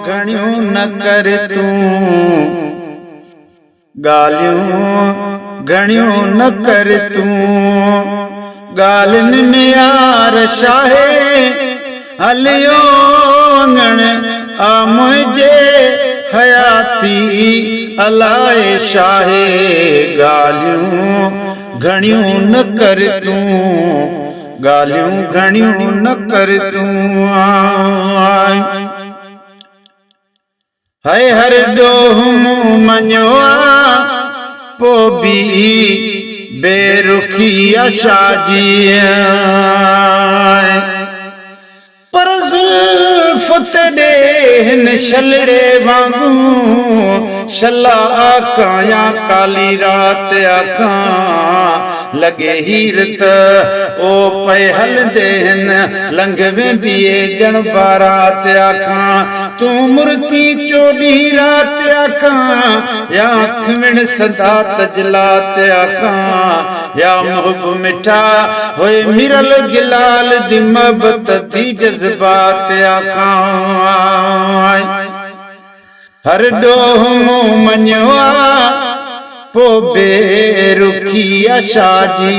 घणियूं न कर तूं ॻाल्हियूं घणियूं न कर तूं ॻाल्हियुनि में यार शाहे हलियो वञण आ मुंहिंजे हयाती अलाए शाहे ॻाल्हियूं घणियूं न कर तूं ॻाल्हियूं घणियूं न कर तूं हाय हर ॾोह मूं मञियो आ पोइ बि बेरुखी शाजी पर ज़ुल्फ़ ते हिन छलड़े वांगुरु शला आखां या काली रात आखां लगे हीर त ओ पे हलंदे हिन लंघ वेंदी ॼण बारात आखां तूं मुर्गी चोॾी रात आखां या खिमण सदा तजलात आखां या मुहब मिठा होए मिरल गिलाल दी महबत दी जज्बात आखां हर ॾोह मूं मञियो आ पोइ बेरुखी शाजी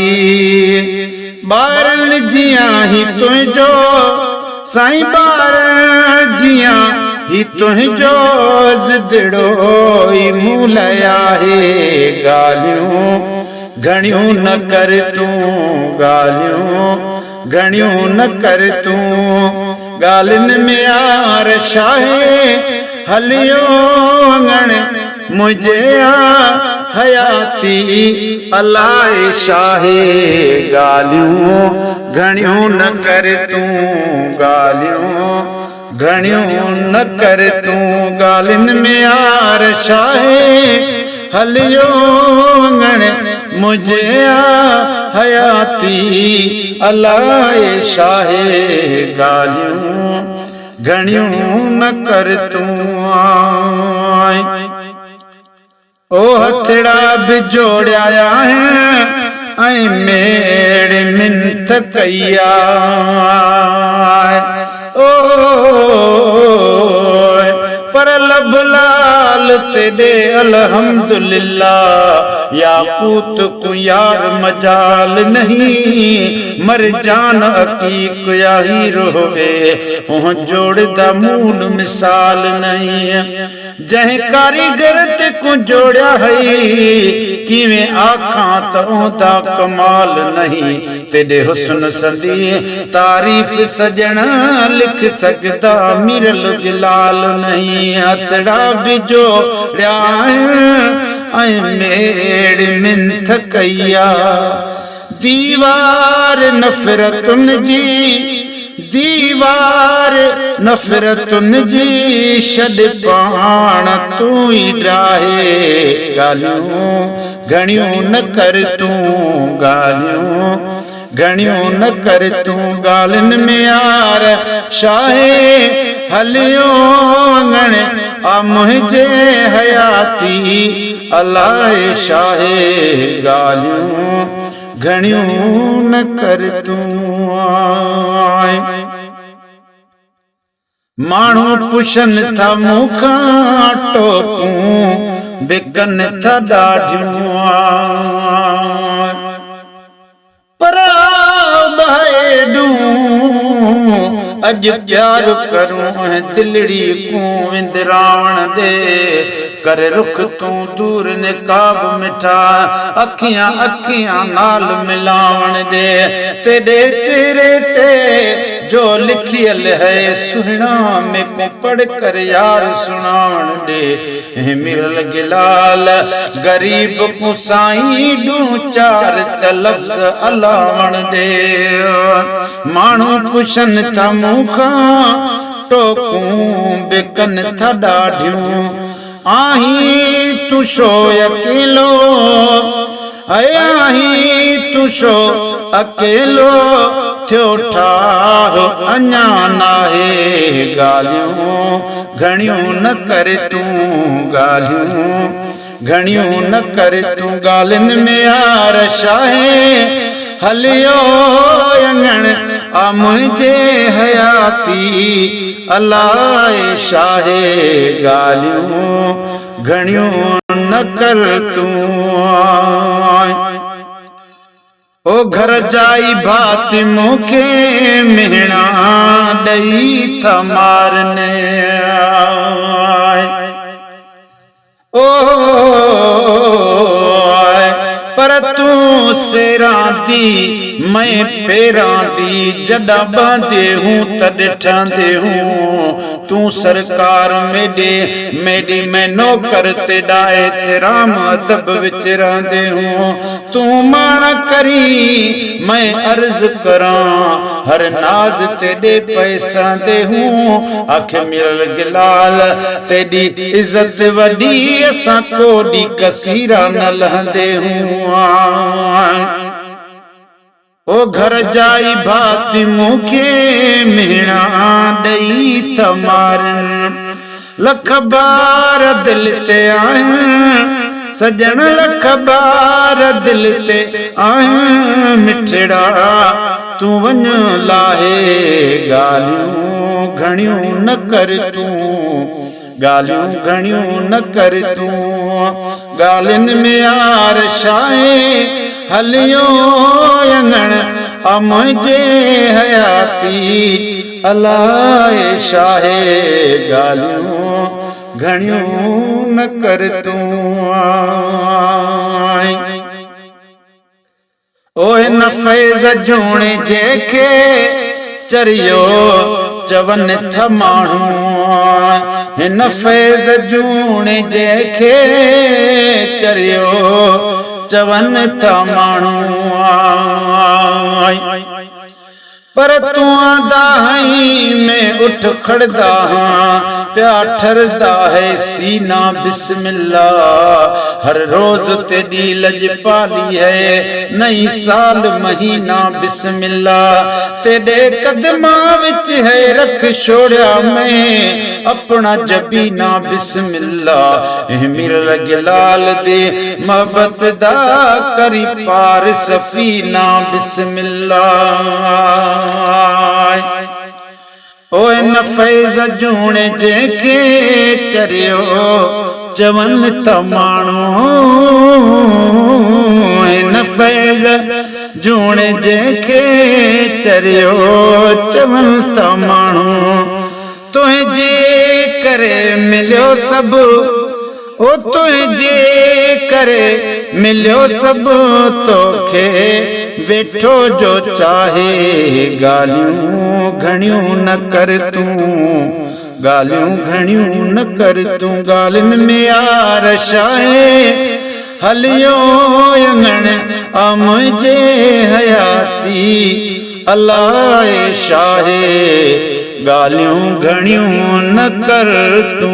ॿारनि जियां ही तुंहिंजो साईं ॿारनि जियां ही तुंहिंजो ज़िदड़ो ई मूं लाइ आहे ॻाल्हियूं घणियूं न कर तूं ॻाल्हियूं घणियूं न कर तूं ॻाल्हियुनि में यार शाहे हलियो वञण मुंहिंजे हयाती अलाए शाहे ॻाल्हियूं घणियूं न कर तूं ॻाल्हियूं घणियूं न कर तूं ॻाल्हियुनि में यार शाहे हलियो वञण मुंहिंजे हयाती अलाए शाहे ॻाल्हियूं घणियूं न कर तूं ओ हथड़ा बि जोड़िया ऐं मेड़ मिंथ कई ओ पर लब लाल ते दे अल्हम्दुलिल्लाह याकूत को यार मजाल नहीं मर जान अकीक या हीरो होवे ओह जोड़दा मूल मिसाल नहीं जह कारीगर ते को जोड़या है किवें आखां त ओदा कमाल नहीं तेरे हुस्न संदी तारीफ सजन लिख सकदा मिरल गिलाल नहीं हथड़ा भी जोड़या ऐं मेड़ मिंथ कईया दीवार नफ़रतुनि जी दीवार नफ़रतुनि जी छॾ पाण तूं ई ॾाहे ॻाल्हियूं घणियूं न कर तूं ॻाल्हियूं घणियूं न कर तूं ॻाल्हियुनि में यार शाहे हलियो वञण आ मुंहिंजे हयाती अलाए शाहे ॻाल्हियूं घणियूं न कर तूं माण्हू पुछनि था मूंखां टोकूं बिकनि था ॾाढियूं पर अज प्यार करूं ऐं दिलड़ी को विंदरावण दे कर रुख तू दूर निकाब मिठा अखियां अखियां नाल मिलावण दे तेरे चेहरे ते जो लिखियल है सुना में को पढ़ कर यार सुनावण दे मिरल गिलाल गरीब को साईं ॾू चार त लफ्ज़ अलावण दे माण्हू पुछनि था मूंखां टोकूं बिकनि था ॾाढियूं आहीं तूं छो अकेलो आहीं तूं छो अकेलो थियो ठाह अञा नाहे ॻाल्हियूं घणियूं न कर तूं ॻाल्हियूं घणियूं न कर तूं ॻाल्हियुनि में यार शाहे हलियो वञण आ मुझे हयाती अलाए शाहे गालियों घणियों न कर तू ओ घर जाई भात मुखे मेहना दई था मारने ओ पर तू सेरां दी मैं पेरां दी जदा बांधे हूँ तॾठांदे हूँ तू सरकार मेडे मेडी मैं नौकर ते डाए ते राम अदब विच रहंदे हूँ तू माना करी मैं अर्ज करां हर नाज तेडे पैसा दे हूँ आख मिलल गिलाल तेडी इज्जत वडी असां कोडी कसीरा न लहंदे हूँ ओ घर जाई भात मुखे मेहना दई था मारन लख बार दिल ते आहिन सजन लख बार दिल ते आहिन मिठड़ा तू वञ लाहे गालियों घणियों न कर तू गालियों घणियों न कर तू गालिन में यार शाहे हलियो यंगण आ मुझे हयाती अलाए शाहे गालियों घणियों न कर तू ओए न फैज़ जोणे जेके चरियो चवन था माण्हू हिन फैज़ जोणे जेके चरियो चवन था माण्हू पर तू आंदा हई मैं उठ खड़दा हाँ प्या ठरदा है सीना बिस्मिल्लाह हर रोज तेरी लजपाली है नई साल महीना बिस्मिल्लाह तेरे कदमा विच है रख छोड़िया मैं अपना जबीना बिस्मिल्लाह मिरल गिलाल दे मोहब्बत दा करी पार सफीना बिस्मिल्लाह ओए न फैज़ जोणे जेके चरियो चवन था माण्हू न फैज़ जोणे जेके चरियो चवन था माण्हू तुझे करे मिलियो सब ओ तुझे करे मिलियो सब तोखे वेठो जो चाहे गालियों घणियों न कर तू गालियों घणियों न कर तू गालिन में यार शाहे हलियो यंगण आ मुझे हयाती अलाए शाहे गालियों घणियों न कर तू।